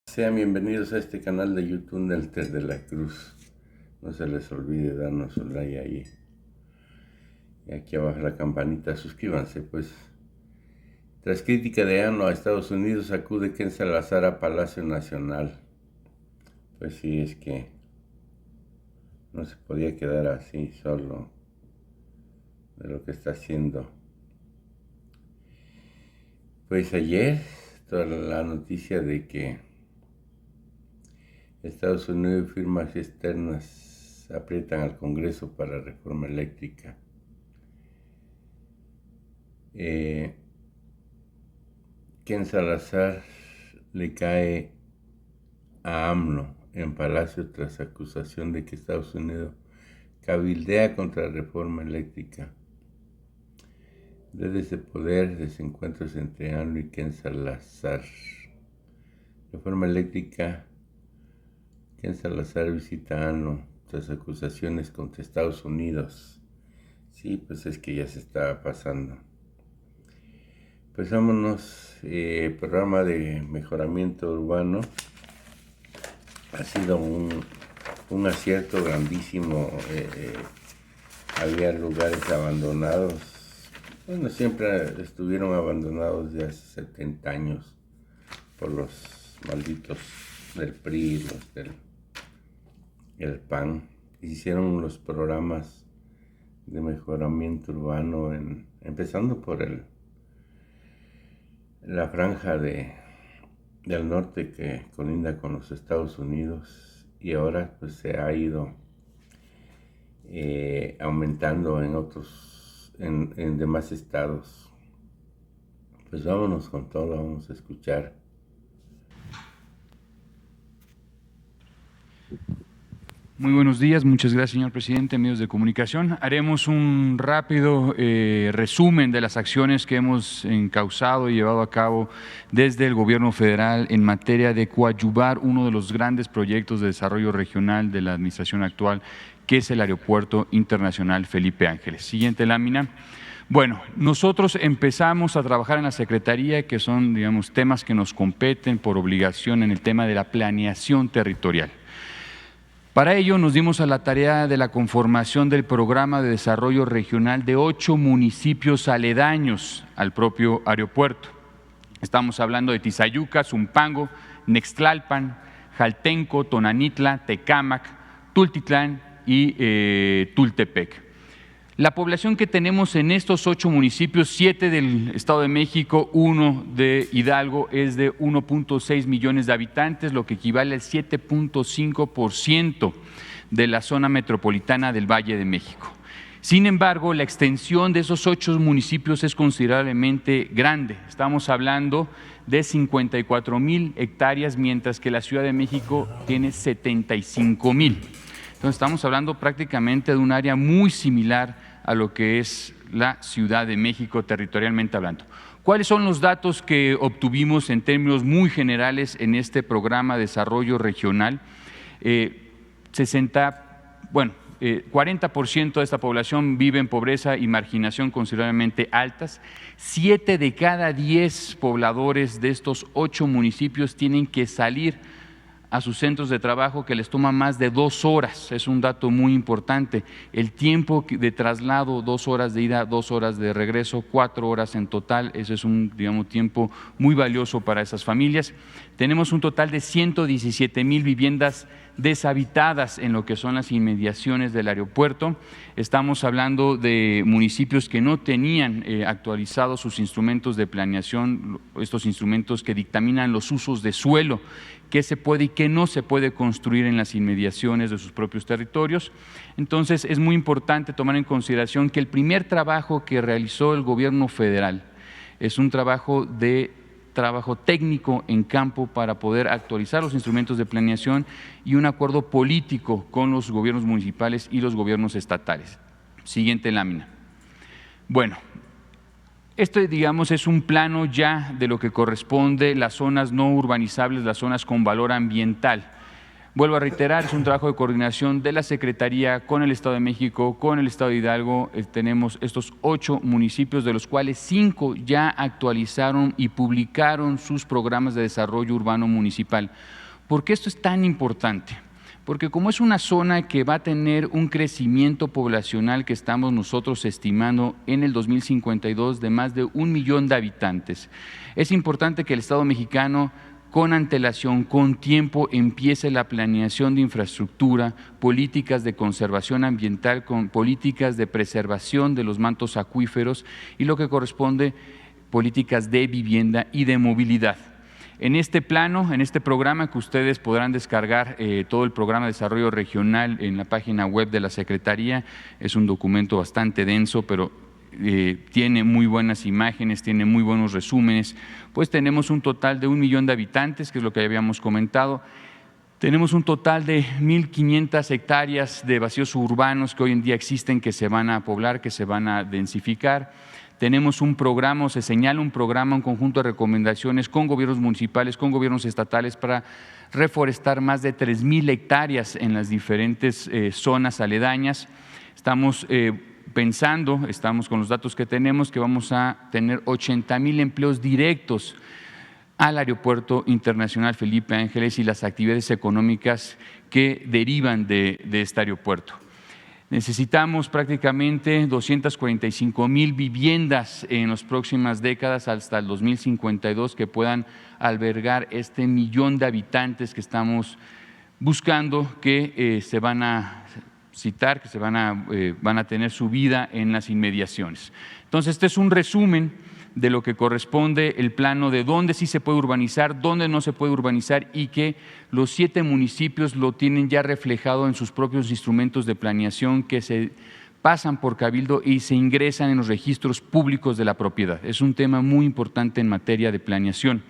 Sean bienvenidos a este canal de YouTube del Ter de la Cruz. No se les olvide darnos un like ahí. Y aquí abajo la campanita, suscríbanse pues. Tras crítica de ANO a Estados Unidos, acude Ken Salazar a Palacio Nacional. Pues sí, es que no se podía quedar así solo de lo que está haciendo. Pues ayer, toda la noticia de que Estados Unidos y firmas externas aprietan al Congreso para reforma eléctrica. Ken Salazar le cae a AMLO en Palacio tras acusación de que Estados Unidos cabildea contra la reforma eléctrica. Redes de poder, desencuentros entre AMLO y Ken Salazar. Reforma eléctrica. Ken Salazar visita a AMLO tras acusaciones contra Estados Unidos. Sí, pues es que ya se estaba pasando. Pues vámonos, programa de mejoramiento urbano. Ha sido un acierto grandísimo. Había lugares abandonados. Bueno, siempre estuvieron abandonados de hace 70 años por los malditos del PRI, los del PAN. Hicieron los programas de mejoramiento urbano, empezando por la franja del norte que colinda con los Estados Unidos, y ahora pues se ha ido aumentando en demás estados. Pues vámonos con todo, vamos a escuchar. Muy buenos días, muchas gracias, señor presidente, medios de comunicación. Haremos un rápido resumen de las acciones que hemos encauzado y llevado a cabo desde el gobierno federal en materia de coadyuvar uno de los grandes proyectos de desarrollo regional de la administración actual, que es el Aeropuerto Internacional Felipe Ángeles. Siguiente lámina. Bueno, nosotros empezamos a trabajar en la Secretaría, que son, digamos, temas que nos competen por obligación en el tema de la planeación territorial. Para ello nos dimos a la tarea de la conformación del Programa de Desarrollo Regional de 8 municipios aledaños al propio aeropuerto. Estamos hablando de Tizayuca, Zumpango, Nextlalpan, Jaltenco, Tonanitla, Tecámac, Tultitlán y Tultepec. La población que tenemos en estos 8 municipios, 7 del Estado de México, 1 de Hidalgo, es de 1.6 millones de habitantes, lo que equivale al 7.5% de la zona metropolitana del Valle de México. Sin embargo, la extensión de esos 8 municipios es considerablemente grande. Estamos hablando de 54,000 hectáreas, mientras que la Ciudad de México tiene 75,000. Entonces estamos hablando prácticamente de un área muy similar a lo que es la Ciudad de México territorialmente hablando. ¿Cuáles son los datos que obtuvimos en términos muy generales en este programa de desarrollo regional? 40% de esta población vive en pobreza y marginación considerablemente altas. 7 de cada 10 pobladores de estos 8 municipios tienen que salir a sus centros de trabajo, que les toma más de 2 horas, es un dato muy importante. El tiempo de traslado, 2 horas de ida, 2 horas de regreso, 4 horas en total, ese es un, digamos, tiempo muy valioso para esas familias. Tenemos un total de 117,000 viviendas deshabitadas en lo que son las inmediaciones del aeropuerto. Estamos hablando de municipios que no tenían actualizados sus instrumentos de planeación, estos instrumentos que dictaminan los usos de suelo, qué se puede y qué no se puede construir en las inmediaciones de sus propios territorios. Entonces, es muy importante tomar en consideración que el primer trabajo que realizó el gobierno federal es un trabajo técnico en campo para poder actualizar los instrumentos de planeación y un acuerdo político con los gobiernos municipales y los gobiernos estatales. Siguiente lámina. Bueno, este, digamos, es un plano ya de lo que corresponde las zonas no urbanizables, las zonas con valor ambiental. Vuelvo a reiterar, es un trabajo de coordinación de la Secretaría con el Estado de México, con el Estado de Hidalgo. Tenemos estos 8 municipios, de los cuales 5 ya actualizaron y publicaron sus programas de desarrollo urbano municipal. ¿Por qué esto es tan importante? Porque como es una zona que va a tener un crecimiento poblacional que estamos nosotros estimando en el 2052 de más de 1 millón de habitantes, es importante que el Estado mexicano con antelación, con tiempo, empiece la planeación de infraestructura, políticas de conservación ambiental, con políticas de preservación de los mantos acuíferos y lo que corresponde, políticas de vivienda y de movilidad. En este plano, en este programa que ustedes podrán descargar todo el programa de desarrollo regional en la página web de la Secretaría, es un documento bastante denso, pero tiene muy buenas imágenes, tiene muy buenos resúmenes. Pues tenemos un total de 1 millón de habitantes, que es lo que habíamos comentado. Tenemos un total de 1.500 hectáreas de vacíos urbanos que hoy en día existen, que se van a poblar, que se van a densificar. Tenemos un programa, o se señala un programa, un conjunto de recomendaciones con gobiernos municipales, con gobiernos estatales para reforestar más de 3.000 hectáreas en las diferentes zonas aledañas. Estamos estamos con los datos que tenemos, que vamos a tener 80,000 empleos directos al Aeropuerto Internacional Felipe Ángeles y las actividades económicas que derivan de este aeropuerto. Necesitamos prácticamente 245,000 viviendas en las próximas décadas hasta el 2052 que puedan albergar este millón de habitantes que estamos buscando, que se van a citar, que van a tener su vida en las inmediaciones. Entonces, este es un resumen de lo que corresponde el plano de dónde sí se puede urbanizar, dónde no se puede urbanizar, y que los 7 municipios lo tienen ya reflejado en sus propios instrumentos de planeación que se pasan por Cabildo y se ingresan en los registros públicos de la propiedad. Es un tema muy importante en materia de planeación.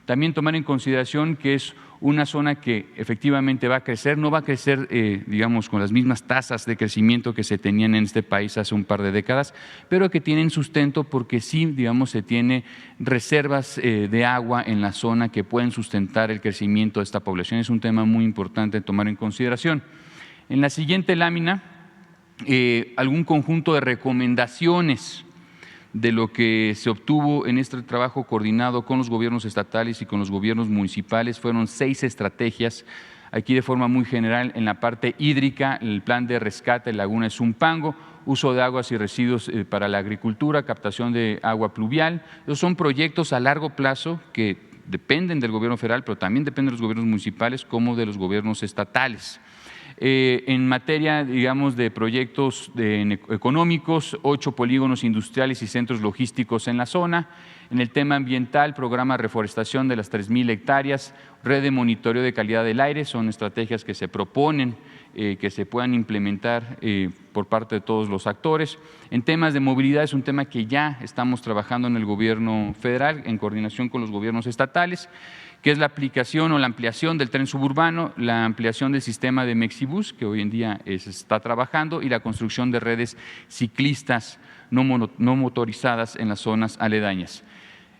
También tomar en consideración que es una zona que efectivamente va a crecer, no va a crecer, digamos, con las mismas tasas de crecimiento que se tenían en este país hace un par de décadas, pero que tienen sustento porque sí, digamos, se tiene reservas de agua en la zona que pueden sustentar el crecimiento de esta población. Es un tema muy importante tomar en consideración. En la siguiente lámina, algún conjunto de recomendaciones de lo que se obtuvo en este trabajo coordinado con los gobiernos estatales y con los gobiernos municipales. Fueron 6 estrategias. Aquí, de forma muy general, en la parte hídrica, el plan de rescate de Laguna de Zumpango, uso de aguas y residuos para la agricultura, captación de agua pluvial. Esos son proyectos a largo plazo que dependen del gobierno federal, pero también dependen de los gobiernos municipales como de los gobiernos estatales. En materia, digamos, de proyectos económicos, 8 polígonos industriales y centros logísticos en la zona. En el tema ambiental, programa de reforestación de las 3.000 hectáreas, red de monitoreo de calidad del aire, son estrategias que se proponen que se puedan implementar por parte de todos los actores. En temas de movilidad, es un tema que ya estamos trabajando en el gobierno federal en coordinación con los gobiernos estatales, que es la aplicación o la ampliación del tren suburbano, la ampliación del sistema de Mexibus, que hoy en día se está trabajando, y la construcción de redes ciclistas no motorizadas en las zonas aledañas.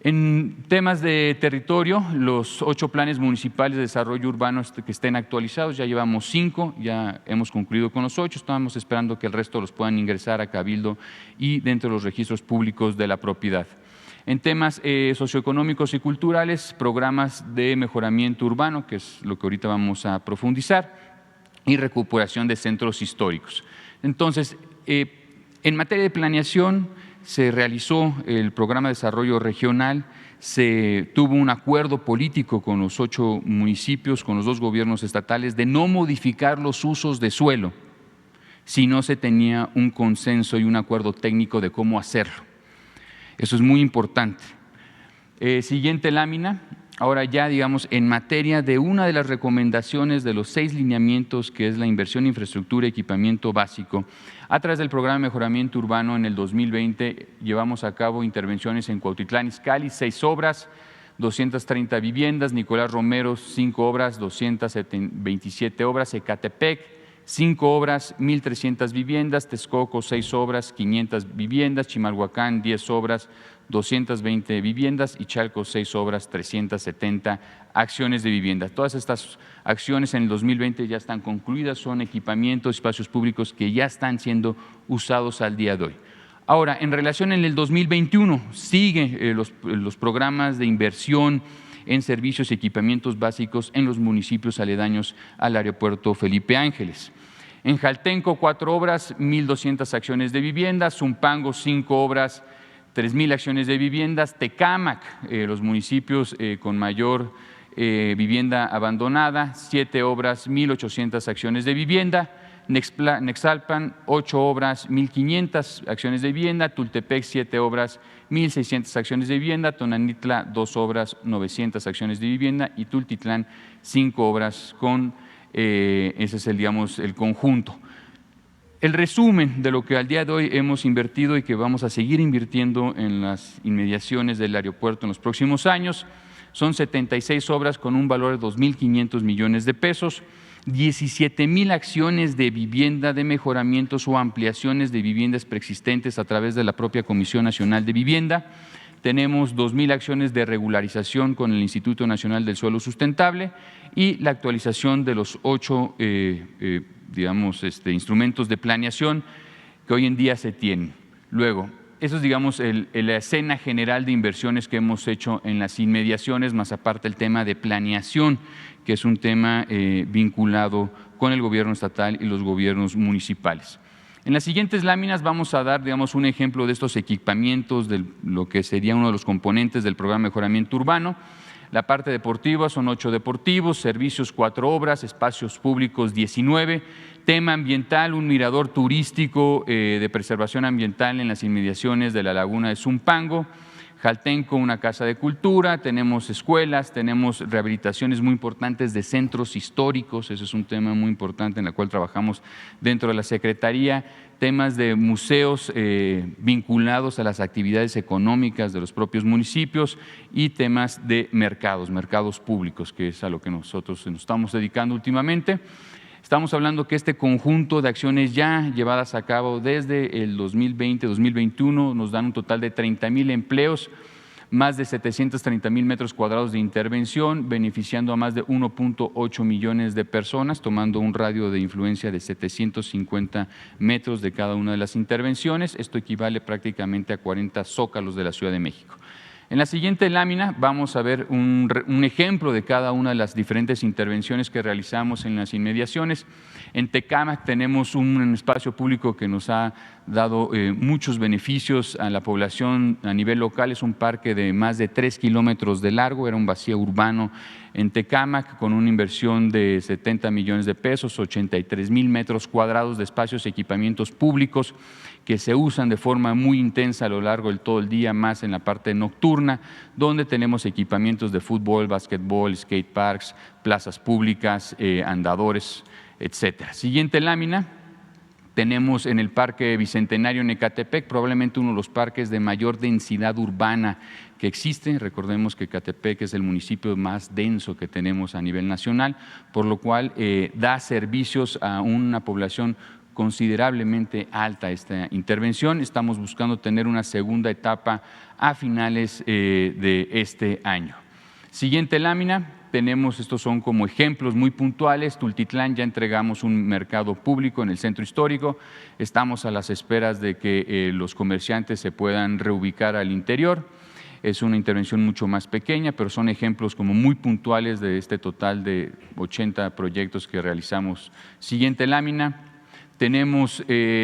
En temas de territorio, los 8 planes municipales de desarrollo urbano que estén actualizados, ya llevamos 5, ya hemos concluido con los 8, estamos esperando que el resto los puedan ingresar a Cabildo y dentro de los registros públicos de la propiedad. En temas socioeconómicos y culturales, programas de mejoramiento urbano, que es lo que ahorita vamos a profundizar, y recuperación de centros históricos. Entonces, en materia de planeación, se realizó el programa de desarrollo regional, se tuvo un acuerdo político con los 8 municipios, con los 2 gobiernos estatales, de no modificar los usos de suelo si no se tenía un consenso y un acuerdo técnico de cómo hacerlo. Eso es muy importante. Siguiente lámina. Ahora ya, digamos, en materia de una de las recomendaciones de los 6 lineamientos, que es la inversión en infraestructura y equipamiento básico, a través del programa de mejoramiento urbano en el 2020 llevamos a cabo intervenciones en Cuautitlán Izcalli, 6 obras, 230 viviendas, Nicolás Romero, 5 obras, 227 obras, Ecatepec, 5 obras, 1,300 viviendas, Texcoco, 6 obras, 500 viviendas, Chimalhuacán, 10 obras, 220 viviendas, y Chalco 6 obras, 370 acciones de vivienda. Todas estas acciones en el 2020 ya están concluidas, son equipamientos, espacios públicos que ya están siendo usados al día de hoy. Ahora, en relación en el 2021, sigue los programas de inversión en servicios y equipamientos básicos en los municipios aledaños al aeropuerto Felipe Ángeles. En Jaltenco, 4 obras, 1,200 acciones de vivienda. Zumpango, 5 obras, 3,000 acciones de viviendas. Tecámac, los municipios con mayor vivienda abandonada, 7 obras, 1,800 acciones de vivienda. Nexalpan, 8 obras, 1,500 acciones de vivienda. Tultepec, 7 obras, 1,600 acciones de vivienda. Tonanitla, 2 obras, 900 acciones de vivienda. Y Tultitlán, 5 obras con, ese es el conjunto. El resumen de lo que al día de hoy hemos invertido y que vamos a seguir invirtiendo en las inmediaciones del aeropuerto en los próximos años son 76 obras con un valor de 2,500 millones de pesos. 17,000 acciones de vivienda de mejoramientos o ampliaciones de viviendas preexistentes a través de la propia Comisión Nacional de Vivienda. Tenemos 2,000 acciones de regularización con el Instituto Nacional del Suelo Sustentable y la actualización de los 8 instrumentos de planeación que hoy en día se tienen. Luego, eso es, la escena general de inversiones que hemos hecho en las inmediaciones, más aparte el tema de planeación, que es un tema vinculado con el gobierno estatal y los gobiernos municipales. En las siguientes láminas vamos a dar, un ejemplo de estos equipamientos, de lo que sería uno de los componentes del programa de mejoramiento urbano. La parte deportiva son 8 deportivos, servicios 4 obras, espacios públicos 19, tema ambiental, un mirador turístico de preservación ambiental en las inmediaciones de la laguna de Zumpango. Jaltenco, una casa de cultura, tenemos escuelas, tenemos rehabilitaciones muy importantes de centros históricos, ese es un tema muy importante en el cual trabajamos dentro de la Secretaría, temas de museos vinculados a las actividades económicas de los propios municipios y temas de mercados públicos, que es a lo que nosotros nos estamos dedicando últimamente. Estamos hablando que este conjunto de acciones ya llevadas a cabo desde el 2020-2021 nos dan un total de 30,000 empleos, más de 730,000 metros cuadrados de intervención, beneficiando a más de 1,8 millones de personas, tomando un radio de influencia de 750 metros de cada una de las intervenciones. Esto equivale prácticamente a 40 zócalos de la Ciudad de México. En la siguiente lámina vamos a ver un ejemplo de cada una de las diferentes intervenciones que realizamos en las inmediaciones. En Tecámac tenemos un espacio público que nos ha dado muchos beneficios a la población a nivel local. Es un parque de más de 3 kilómetros de largo, era un vacío urbano en Tecámac con una inversión de 70 millones de pesos, 83,000 metros cuadrados de espacios y equipamientos públicos que se usan de forma muy intensa a lo largo de todo el día, más en la parte nocturna, donde tenemos equipamientos de fútbol, básquetbol, skate parks, plazas públicas, andadores, etcétera. Siguiente lámina. Tenemos en el Parque Bicentenario en Ecatepec, probablemente uno de los parques de mayor densidad urbana que existe. Recordemos que Ecatepec es el municipio más denso que tenemos a nivel nacional, por lo cual da servicios a una población considerablemente alta esta intervención. Estamos buscando tener una segunda etapa a finales de este año. Siguiente lámina. Estos son como ejemplos muy puntuales. Tultitlán, ya entregamos un mercado público en el centro histórico. Estamos a las esperas de que los comerciantes se puedan reubicar al interior. Es una intervención mucho más pequeña, pero son ejemplos como muy puntuales de este total de 80 proyectos que realizamos. Siguiente lámina. Tenemos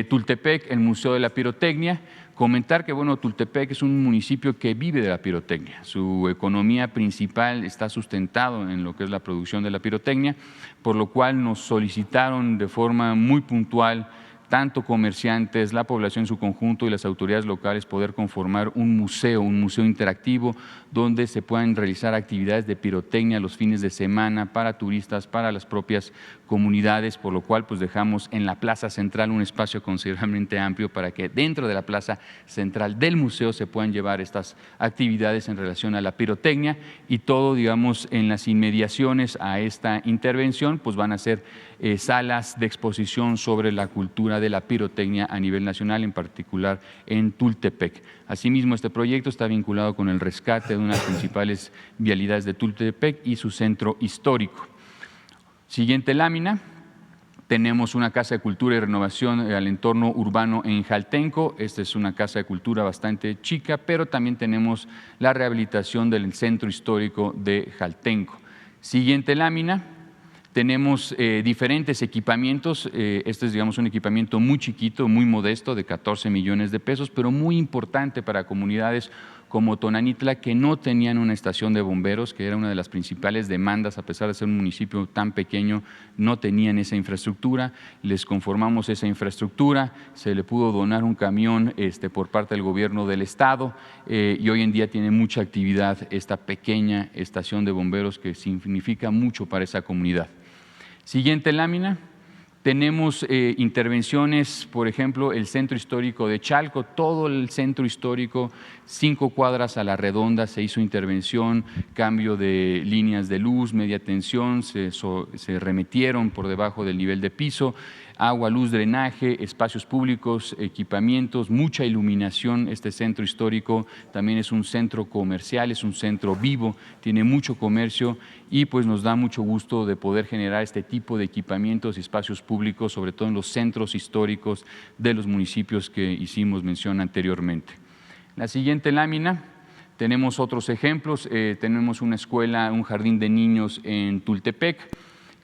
Tultepec, el Museo de la Pirotecnia. Comentar que, Tultepec es un municipio que vive de la pirotecnia. Su economía principal está sustentado en lo que es la producción de la pirotecnia, por lo cual nos solicitaron de forma muy puntual tanto comerciantes, la población en su conjunto y las autoridades locales poder conformar un museo interactivo donde se puedan realizar actividades de pirotecnia los fines de semana para turistas, para las propias comunidades, por lo cual dejamos en la plaza central un espacio considerablemente amplio para que dentro de la plaza central del museo se puedan llevar estas actividades en relación a la pirotecnia y todo, en las inmediaciones a esta intervención, van a ser salas de exposición sobre la cultura de la pirotecnia a nivel nacional, en particular en Tultepec. Asimismo, este proyecto está vinculado con el rescate de una de las principales vialidades de Tultepec y su centro histórico. Siguiente lámina. Tenemos una casa de cultura y renovación al entorno urbano en Jaltenco. Esta es una casa de cultura bastante chica, pero también tenemos la rehabilitación del centro histórico de Jaltenco. Siguiente lámina. Tenemos diferentes equipamientos. Este es, digamos, un equipamiento muy chiquito, muy modesto, de 14 millones de pesos, pero muy importante para comunidades como Tonanitla, que no tenían una estación de bomberos, que era una de las principales demandas, a pesar de ser un municipio tan pequeño, no tenían esa infraestructura. Les conformamos esa infraestructura, se le pudo donar un camión por parte del gobierno del estado y hoy en día tiene mucha actividad esta pequeña estación de bomberos que significa mucho para esa comunidad. Siguiente lámina. Tenemos intervenciones, por ejemplo, el centro histórico de Chalco, todo el centro histórico, 5 cuadras a la redonda, se hizo intervención, cambio de líneas de luz, media tensión, se remetieron por debajo del nivel de piso, agua, luz, drenaje, espacios públicos, equipamientos, mucha iluminación. Este centro histórico también es un centro comercial, es un centro vivo, tiene mucho comercio y pues nos da mucho gusto de poder generar este tipo de equipamientos y espacios públicos, sobre todo en los centros históricos de los municipios que hicimos mención anteriormente. La siguiente lámina. Tenemos otros ejemplos. Tenemos una escuela, un jardín de niños en Tultepec,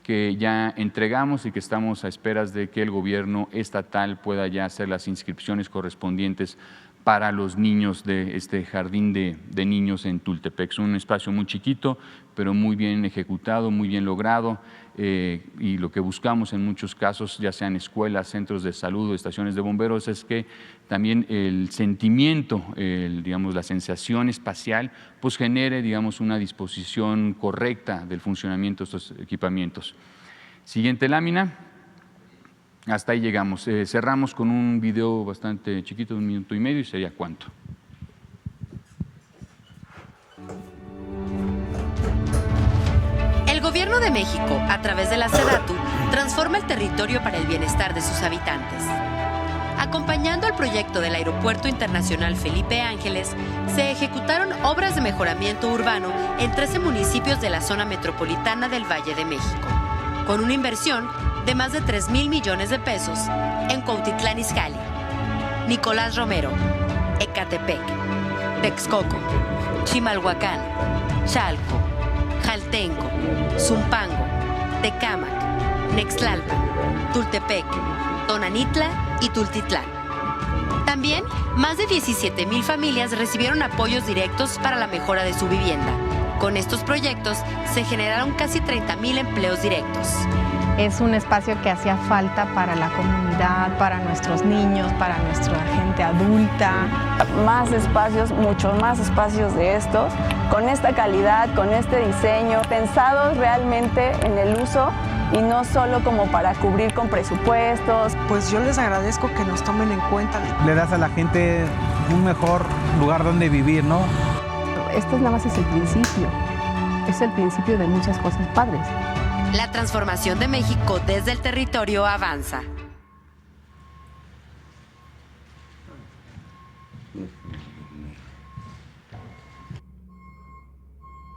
que ya entregamos y que estamos a esperas de que el gobierno estatal pueda ya hacer las inscripciones correspondientes para los niños de este jardín de niños en Tultepec. Es un espacio muy chiquito, pero muy bien ejecutado, muy bien logrado, y lo que buscamos en muchos casos, ya sean escuelas, centros de salud o estaciones de bomberos, es que también el sentimiento, digamos, la sensación espacial, pues genere, digamos, una disposición correcta del funcionamiento de estos equipamientos. Siguiente lámina. Hasta ahí llegamos. Cerramos con un video bastante chiquito, de 1 minuto y medio, y sería cuánto. El Gobierno de México, a través de la SEDATU, transforma el territorio para el bienestar de sus habitantes. Acompañando el proyecto del Aeropuerto Internacional Felipe Ángeles, se ejecutaron obras de mejoramiento urbano en 13 municipios de la zona metropolitana del Valle de México, con una inversión de más de 3,000 millones de pesos en Cuautitlán Izcalli, Nicolás Romero, Ecatepec, Texcoco, Chimalhuacán, Chalco, Jaltenco, Zumpango, Tecámac, Nextlalpan, Tultepec, Tonanitla y Tultitlán. También, más de 17,000 familias recibieron apoyos directos para la mejora de su vivienda. Con estos proyectos se generaron casi 30,000 empleos directos. Es un espacio que hacía falta para la comunidad, para nuestros niños, para nuestra gente adulta. Más espacios, muchos más espacios de estos, con esta calidad, con este diseño, pensados realmente en el uso y no solo como para cubrir con presupuestos. Pues yo les agradezco que nos tomen en cuenta. Le das a la gente un mejor lugar donde vivir, ¿no? Esto nada más es el principio de muchas cosas padres. La transformación de México desde el territorio avanza.